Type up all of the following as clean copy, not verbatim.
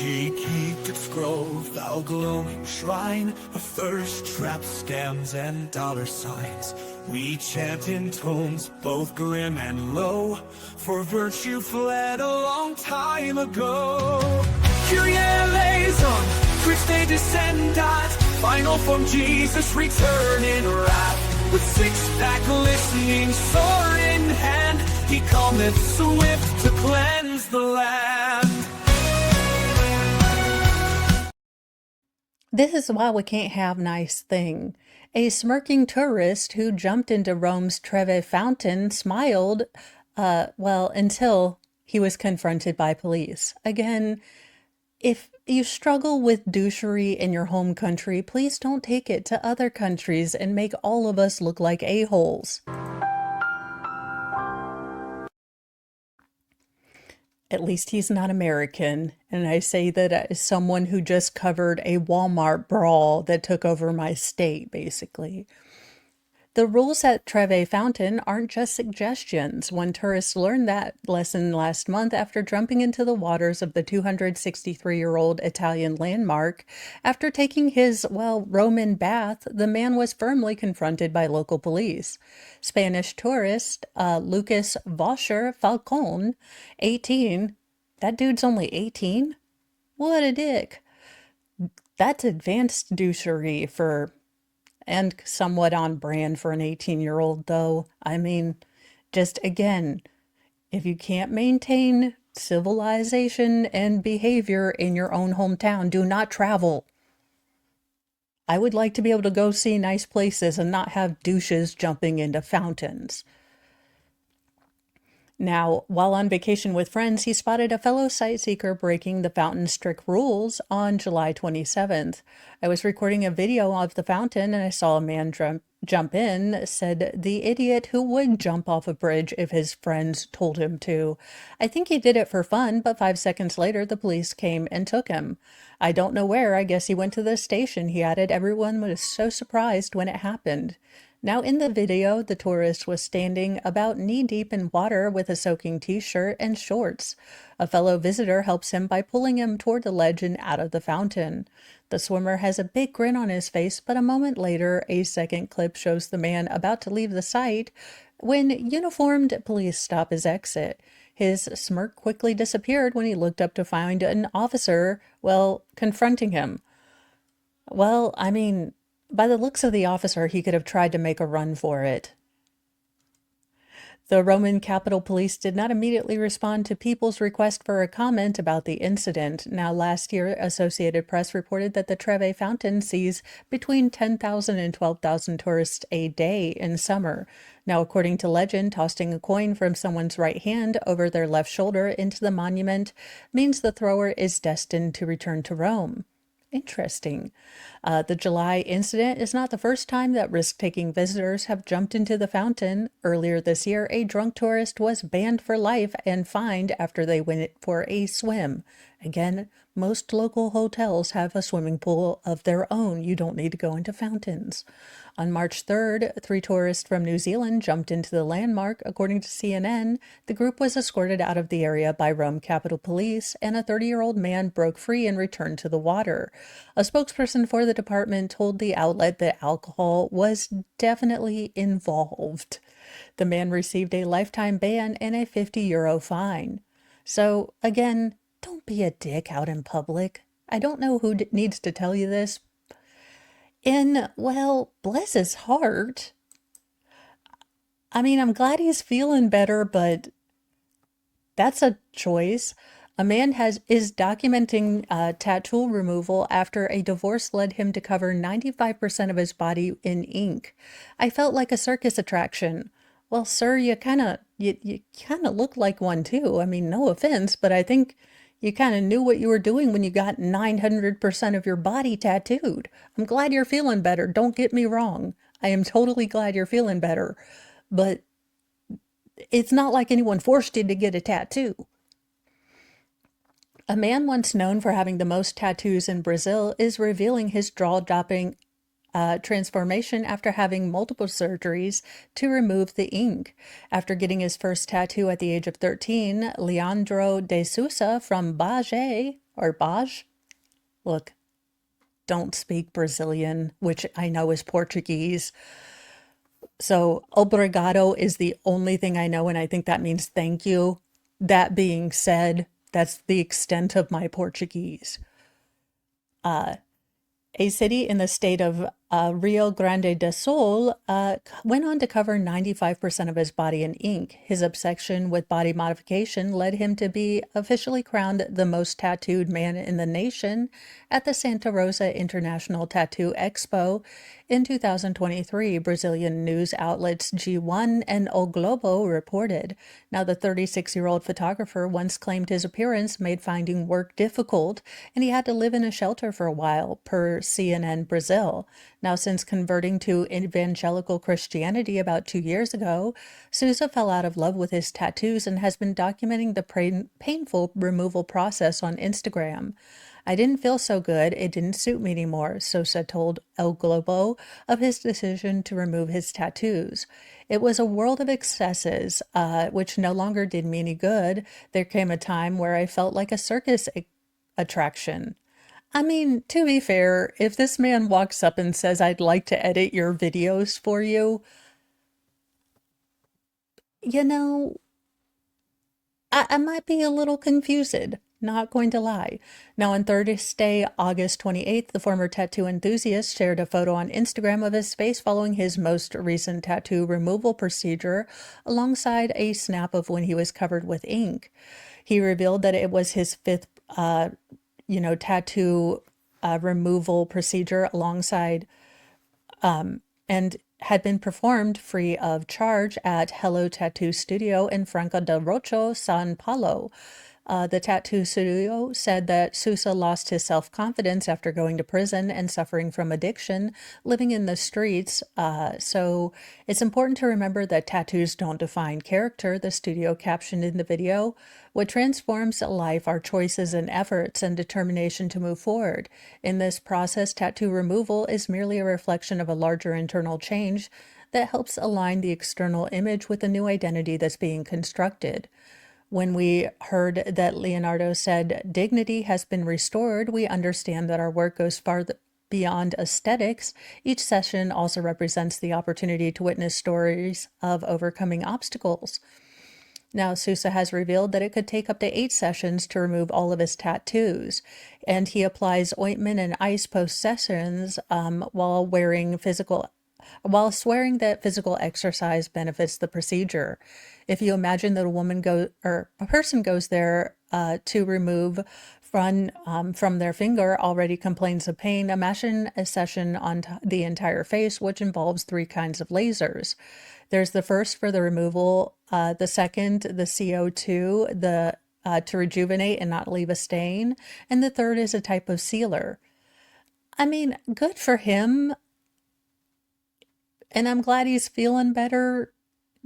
Jacob's Grove, thou glowing shrine of thirst traps, scams, and dollar signs. We chant in tones both grim and low, for virtue fled a long time ago. Kyrie eleison, Christe descendat, final form Jesus return in wrath. With six-pack glistening, sword in hand, he cometh swift to cleanse the land. This is why we can't have nice thing. A smirking tourist who jumped into Rome's Trevi fountain smiled, until he was confronted by police. Again, if you struggle with douchery in your home country, please don't take it to other countries and make all of us look like a-holes. At least he's not American, and I say that as someone who just covered a Walmart brawl that took over my state, basically. The rules at Trevi Fountain aren't just suggestions. One tourist learned that lesson last month after jumping into the waters of the 263-year-old Italian landmark. After taking his, Roman bath, the man was firmly confronted by local police. Spanish tourist Lucas Voscher Falcon, 18. That dude's only 18? What a dick. That's advanced douchery and somewhat on brand for an 18-year-old, though. I mean, just again, if you can't maintain civilization and behavior in your own hometown, do not travel. I would like to be able to go see nice places and not have douches jumping into fountains. Now, while on vacation with friends, he spotted a fellow sightseeker breaking the fountain's strict rules on July 27th. I was recording a video of the fountain and I saw a man jump in, said the idiot who would jump off a bridge if his friends told him to. I think he did it for fun, but 5 seconds later, the police came and took him. I don't know where. I guess he went to the station, he added. Everyone was so surprised when it happened. Now in the video, the tourist was standing about knee-deep in water with a soaking t-shirt and shorts. A fellow visitor helps him by pulling him toward the ledge and out of the fountain. The swimmer has a big grin on his face, but a moment later, a second clip shows the man about to leave the site when uniformed police stop his exit. His smirk quickly disappeared when he looked up to find an officer, confronting him. By the looks of the officer, he could have tried to make a run for it. The Roman Capitol Police did not immediately respond to people's request for a comment about the incident. Now, last year, Associated Press reported that the Trevi Fountain sees between 10,000 and 12,000 tourists a day in summer. Now, according to legend, tossing a coin from someone's right hand over their left shoulder into the monument means the thrower is destined to return to Rome. Interesting. The July incident is not the first time that risk-taking visitors have jumped into the fountain. Earlier this year, a drunk tourist was banned for life and fined after they went for a swim. Again, most local hotels have a swimming pool of their own. You don't need to go into fountains. On March 3rd, 3 tourists from New Zealand jumped into the landmark. According to CNN, the group was escorted out of the area by Rome Capitol Police, and a 30-year-old man broke free and returned to the water. A spokesperson for the department told the outlet that alcohol was definitely involved. The man received a lifetime ban and a €50 fine. So, again, don't be a dick out in public. I don't know who needs to tell you this. And, bless his heart. I mean, I'm glad he's feeling better, but that's a choice. A man is documenting tattoo removal after a divorce led him to cover 95% of his body in ink. I felt like a circus attraction. Well, sir, you kind of look like one too. I mean, no offense, but I think you kind of knew what you were doing when you got 900% of your body tattooed. I'm glad you're feeling better. Don't get me wrong. I am totally glad you're feeling better. But it's not like anyone forced you to get a tattoo. A man once known for having the most tattoos in Brazil is revealing his jaw-dropping transformation after having multiple surgeries to remove the ink. After getting his first tattoo at the age of 13, Leandro de Sousa from Bahia, or Baj. Look, don't speak Brazilian, which I know is Portuguese. So obrigado is the only thing I know, and I think that means thank you. That being said, that's the extent of my Portuguese. A city in the state of Rio Grande do Sul went on to cover 95% of his body in ink. His obsession with body modification led him to be officially crowned the most tattooed man in the nation at the Santa Rosa International Tattoo Expo in 2023, Brazilian news outlets G1 and O Globo reported. Now, the 36-year-old photographer once claimed his appearance made finding work difficult, and he had to live in a shelter for a while, per CNN Brazil. Now, since converting to evangelical Christianity about 2 years ago, Sousa fell out of love with his tattoos and has been documenting the painful removal process on Instagram. I didn't feel so good. It didn't suit me anymore, Sosa told El Globo of his decision to remove his tattoos. It was a world of excesses, which no longer did me any good. There came a time where I felt like a circus attraction. I mean, to be fair, if this man walks up and says, I'd like to edit your videos for you, you know, I might be a little confused, not going to lie. Now, on Thursday, August 28th, the former tattoo enthusiast shared a photo on Instagram of his face following his most recent tattoo removal procedure, alongside a snap of when he was covered with ink. He revealed that it was his fifth, tattoo removal procedure alongside and had been performed free of charge at Hello Tattoo Studio in Franca del Rocho, San Paulo. The tattoo studio said that Sousa lost his self-confidence after going to prison and suffering from addiction, living in the streets. So it's important to remember that tattoos don't define character, the studio captioned in the video. What transforms life are choices and efforts and determination to move forward. In this process, tattoo removal is merely a reflection of a larger internal change that helps align the external image with the new identity that's being constructed. When we heard that Leonardo said dignity has been restored, we understand that our work goes far beyond aesthetics. Each session also represents the opportunity to witness stories of overcoming obstacles. Now, Sousa has revealed that it could take up to 8 sessions to remove all of his tattoos, and he applies ointment and ice post sessions while swearing that physical exercise benefits the procedure. If you imagine that a person goes there to remove from their finger, already complains of pain, imagine a session on the entire face, which involves 3 kinds of lasers. There's the first for the removal, the second, the CO2, to rejuvenate and not leave a stain, and the third is a type of sealer. I mean, good for him. And I'm glad he's feeling better.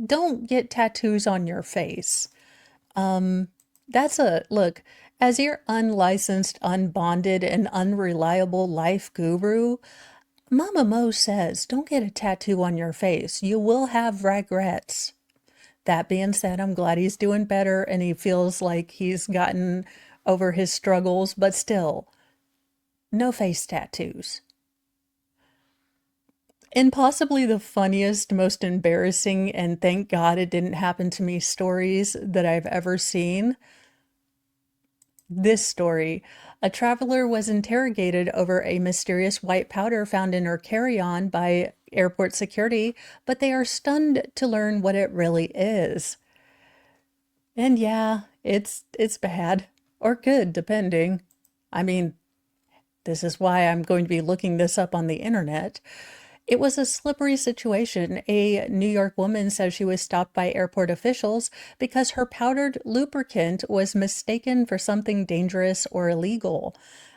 Don't get tattoos on your face. Look, as your unlicensed, unbonded, and unreliable life guru, Mama Mo says, don't get a tattoo on your face. You will have regrets. That being said, I'm glad he's doing better and he feels like he's gotten over his struggles, but still, no face tattoos. And possibly the funniest, most embarrassing, and thank God it didn't happen to me stories that I've ever seen. This story. A traveler was interrogated over a mysterious white powder found in her carry-on by airport security, but they are stunned to learn what it really is. And yeah, it's bad. Or good, depending. I mean, this is why I'm going to be looking this up on the internet. It was a slippery situation. A New York woman says she was stopped by airport officials because her powdered lubricant was mistaken for something dangerous or illegal.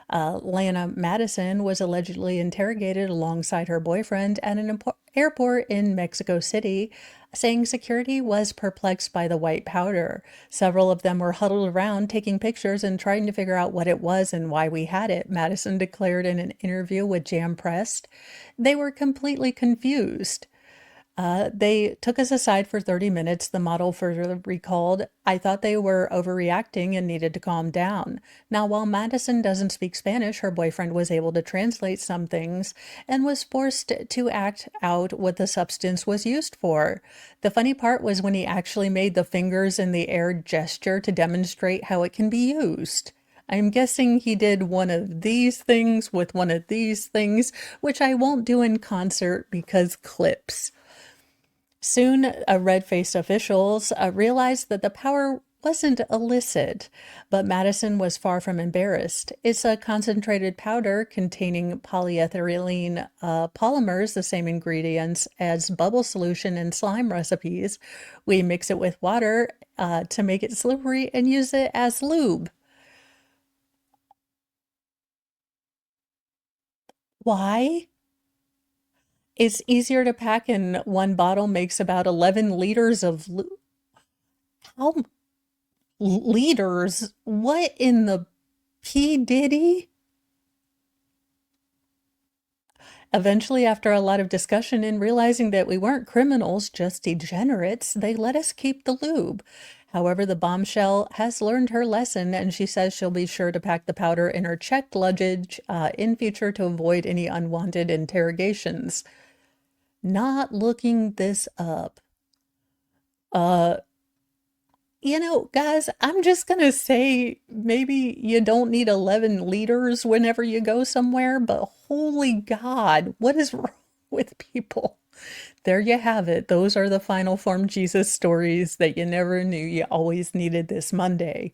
Lana Madison was allegedly interrogated alongside her boyfriend at an airport in Mexico City, saying security was perplexed by the white powder. Several of them were huddled around taking pictures and trying to figure out what it was and why we had it, Madison declared in an interview with Jam Press. They were completely confused. They took us aside for 30 minutes. The model further recalled, I thought they were overreacting and needed to calm down. Now, while Madison doesn't speak Spanish, her boyfriend was able to translate some things and was forced to act out what the substance was used for. The funny part was when he actually made the fingers in the air gesture to demonstrate how it can be used. I'm guessing he did one of these things with one of these things, which I won't do in concert because clips. Soon, red-faced officials realized that the power wasn't illicit, but Madison was far from embarrassed. It's a concentrated powder containing polyethylene polymers, the same ingredients as bubble solution in slime recipes. We mix it with water to make it slippery and use it as lube. Why? It's easier to pack in one bottle, makes about 11 liters of lube. How liters? What in the P. Diddy? Eventually, after a lot of discussion and realizing that we weren't criminals, just degenerates, they let us keep the lube. However, the bombshell has learned her lesson, and she says she'll be sure to pack the powder in her checked luggage in future to avoid any unwanted interrogations. Not looking this up. Uh, guys, I'm just gonna say maybe you don't need 11 liters whenever you go somewhere, but holy God, what is wrong with people? There you have it. Those are the final form Jesus stories that you never knew you always needed this Monday.